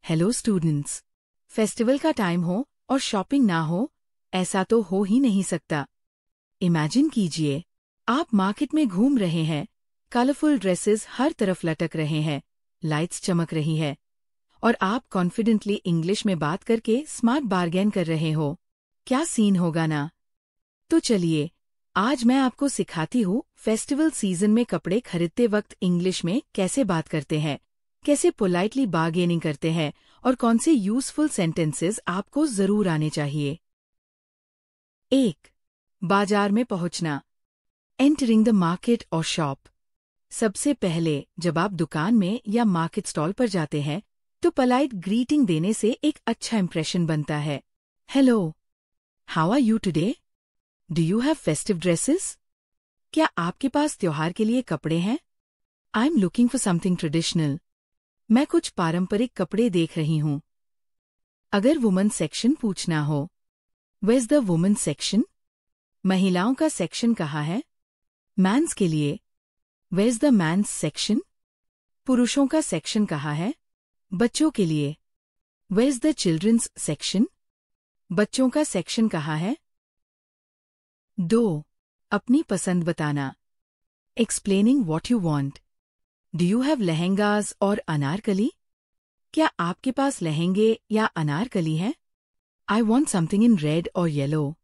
Hello students. Festival का time हो और शॉपिंग ना हो, ऐसा तो हो ही नहीं सकता। इमेजिन कीजिए, आप मार्केट में घूम रहे हैं, कलरफुल ड्रेसेस हर तरफ लटक रहे हैं, लाइट्स चमक रही है और आप कॉन्फिडेंटली इंग्लिश में बात करके स्मार्ट बार्गेन कर रहे हो। क्या सीन होगा ना? तो चलिए, आज मैं आपको सिखाती हूँ फेस्टिवल सीजन में कपड़े खरीदते वक्त इंग्लिश में कैसे बात करते हैं, कैसे पोलाइटली बार्गेनिंग करते हैं और कौन से यूजफुल सेंटेंसेस आपको जरूर आने चाहिए। 1. बाजार में पहुंचना। एंटरिंग द मार्केट और शॉप। सबसे पहले जब आप दुकान में या मार्केट स्टॉल पर जाते हैं तो पोलाइट ग्रीटिंग देने से एक अच्छा इंप्रेशन बनता है। Hello, how are you today? Do you have festive dresses? क्या आपके पास त्योहार के लिए कपड़े हैं? I am looking for something traditional. मैं कुछ पारंपरिक कपड़े देख रही हूँ। अगर वुमेन सेक्शन पूछना हो, वेयर्स द वुमेन सेक्शन? महिलाओं का सेक्शन कहाँ है? मैंस के लिए, वेयर्स द मैंस सेक्शन? पुरुषों का सेक्शन कहाँ है? बच्चों के लिए, वेयर्स द चिल्ड्रंस सेक्शन? बच्चों का सेक्शन कहाँ है? 2. अपनी पसंद बताना। Explaining what you want. Do you have lehengas और अनारकली? क्या आपके पास लहंगे या अनारकली है? I want something in red और येलो।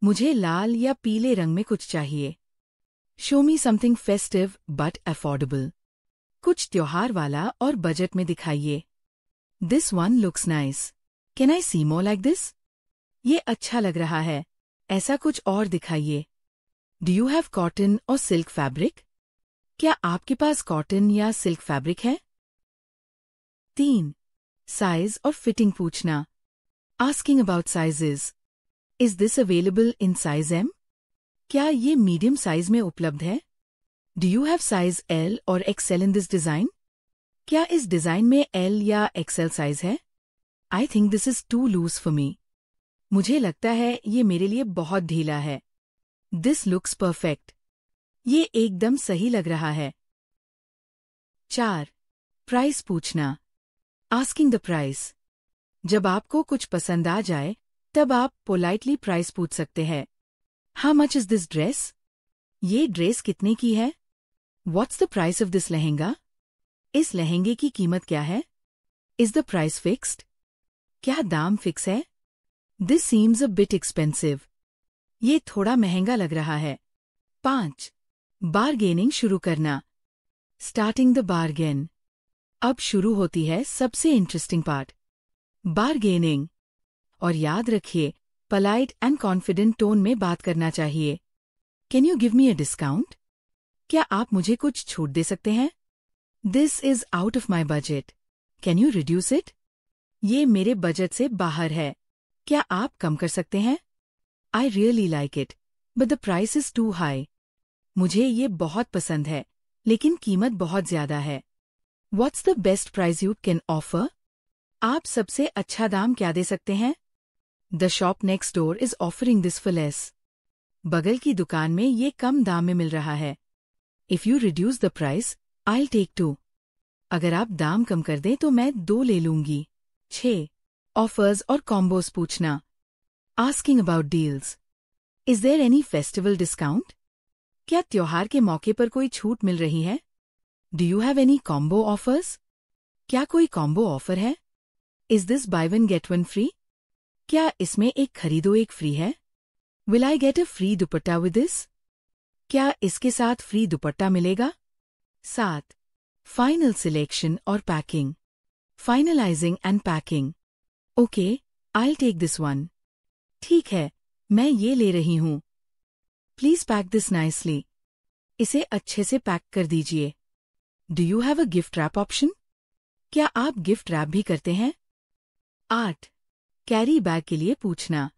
मुझे लाल या पीले रंग में कुछ चाहिए। Show me something festive but affordable. कुछ त्योहार वाला और बजट में दिखाइए। This one looks nice. Can I see more like this? ये अच्छा लग रहा है, ऐसा कुछ और दिखाइए। डू यू हैव कॉटन और सिल्क फैब्रिक? क्या आपके पास कॉटन या सिल्क फैब्रिक है? 3. साइज और फिटिंग पूछना। Asking about sizes. Is this available in size M? क्या ये मीडियम साइज में उपलब्ध है? Do you have size L और एक्सएल इन दिस डिजाइन? क्या इस डिजाइन में एल या एक्सएल साइज है? I think this is too loose for me. मुझे लगता है ये मेरे लिए बहुत ढीला है। This looks perfect. ये एकदम सही लग रहा है। 4. प्राइस पूछना। Asking the price. जब आपको कुछ पसंद आ जाए तब आप पोलाइटली प्राइस पूछ सकते हैं। How much is this dress? ये ड्रेस कितने की है? What's the price of this lehenga? इस लहंगे की कीमत क्या है? Is the price fixed? क्या दाम फिक्स है? This seems a bit expensive. ये थोड़ा महंगा लग रहा है। 5. बार्गेनिंग शुरू करना। Starting the bargain. अब शुरू होती है सबसे इंटरेस्टिंग पार्ट, बार्गेनिंग। और याद रखिए, पोलाइट एंड कॉन्फिडेंट टोन में बात करना चाहिए। Can you give me a discount? क्या आप मुझे कुछ छूट दे सकते हैं? This is out of my budget. Can you reduce it? ये मेरे बजट से बाहर है। क्या आप कम कर सकते हैं? I really like it, but the price is too high. मुझे ये बहुत पसंद है, लेकिन कीमत बहुत ज्यादा है। What's the best price you can offer? आप सबसे अच्छा दाम क्या दे सकते हैं? The shop next door is offering this for less. बगल की दुकान में ये कम दाम में मिल रहा है। If you reduce the price, I take 2। अगर आप दाम कम कर दें तो मैं 2 ले लूंगी। 6. ऑफर्स और कॉम्बोज पूछना। Asking about deals. Is there any festival discount? क्या त्योहार के मौके पर कोई छूट मिल रही है? Do you have any combo offers? क्या कोई कॉम्बो ऑफर है? Is this buy one get one free? क्या इसमें एक खरीदो एक फ्री है? Will I get a free dupatta with this? क्या इसके साथ फ्री दुपट्टा मिलेगा? 7. फाइनल सिलेक्शन और पैकिंग। Finalizing and packing. Okay, I take this one. ठीक है, मैं ये ले रही हूँ। Please pack this nicely. इसे अच्छे से पैक कर दीजिए। Do you have a gift wrap option? क्या आप गिफ्ट रैप भी करते हैं? 8. कैरी बैग के लिए पूछना।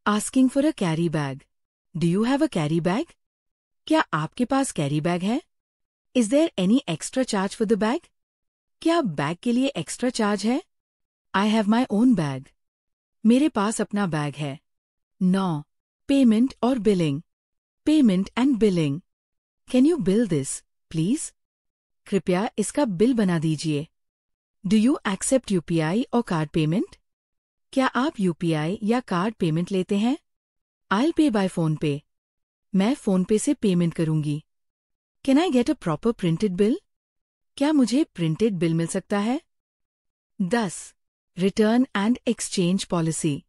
Asking for a carry bag. Do you have a carry bag? क्या आपके पास कैरी बैग है? Is there any extra charge for the bag? क्या बैग के लिए एक्स्ट्रा चार्ज है? I have my own bag. मेरे पास अपना बैग है। 9. पेमेंट और billing. Payment and billing. Can you bill this, please? कृपया इसका बिल बना दीजिए। डू यू एक्सेप्ट यूपीआई और कार्ड पेमेंट? क्या आप यूपीआई या कार्ड पेमेंट लेते हैं? I'll pay by फोन पे। मैं फोन पे से पेमेंट करूंगी। Can I get a proper printed bill? क्या मुझे प्रिंटेड बिल मिल सकता है? 10. Return and exchange policy.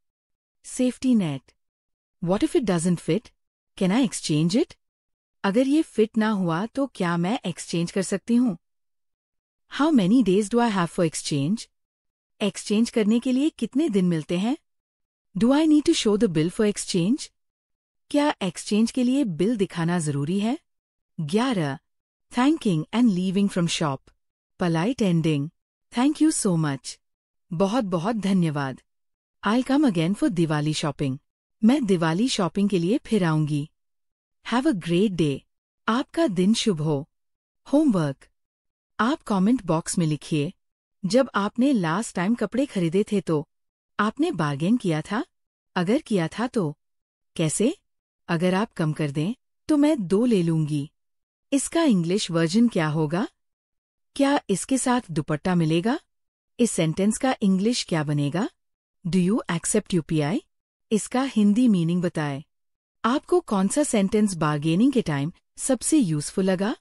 Safety net. What if it doesn't fit? Can I exchange it? अगर ये फिट ना हुआ तो क्या मैं एक्सचेंज कर सकती हूँ? How many days do I have for exchange? Exchange करने के लिए कितने दिन मिलते हैं? Do I need to show the bill for exchange? क्या एक्सचेंज के लिए बिल दिखाना जरूरी है? 11. Thanking and leaving from shop. Polite ending. Thank you so much. बहुत बहुत धन्यवाद। I'll come again for Diwali shopping. मैं दिवाली शॉपिंग के लिए फिर आऊंगी। Have a great day. आपका दिन शुभ हो। होमवर्क। आप कमेंट बॉक्स में लिखिए, जब आपने लास्ट टाइम कपड़े खरीदे थे तो आपने बार्गेन किया था? अगर किया था तो कैसे? अगर आप कम कर दें तो मैं 2 ले लूंगी। इसका इंग्लिश वर्जन क्या होगा? क्या इसके साथ दुपट्टा मिलेगा? इस सेंटेंस का इंग्लिश क्या बनेगा? Do you accept UPI? इसका हिंदी मीनिंग बताएं। आपको कौन सा सेंटेंस बार्गेनिंग के टाइम सबसे यूजफुल लगा?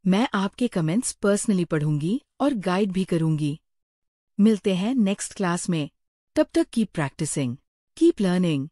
मैं आपके कमेंट्स पर्सनली पढ़ूंगी और गाइड भी करूंगी। मिलते हैं नेक्स्ट क्लास में। तब तक कीप प्रैक्टिसिंग, कीप लर्निंग।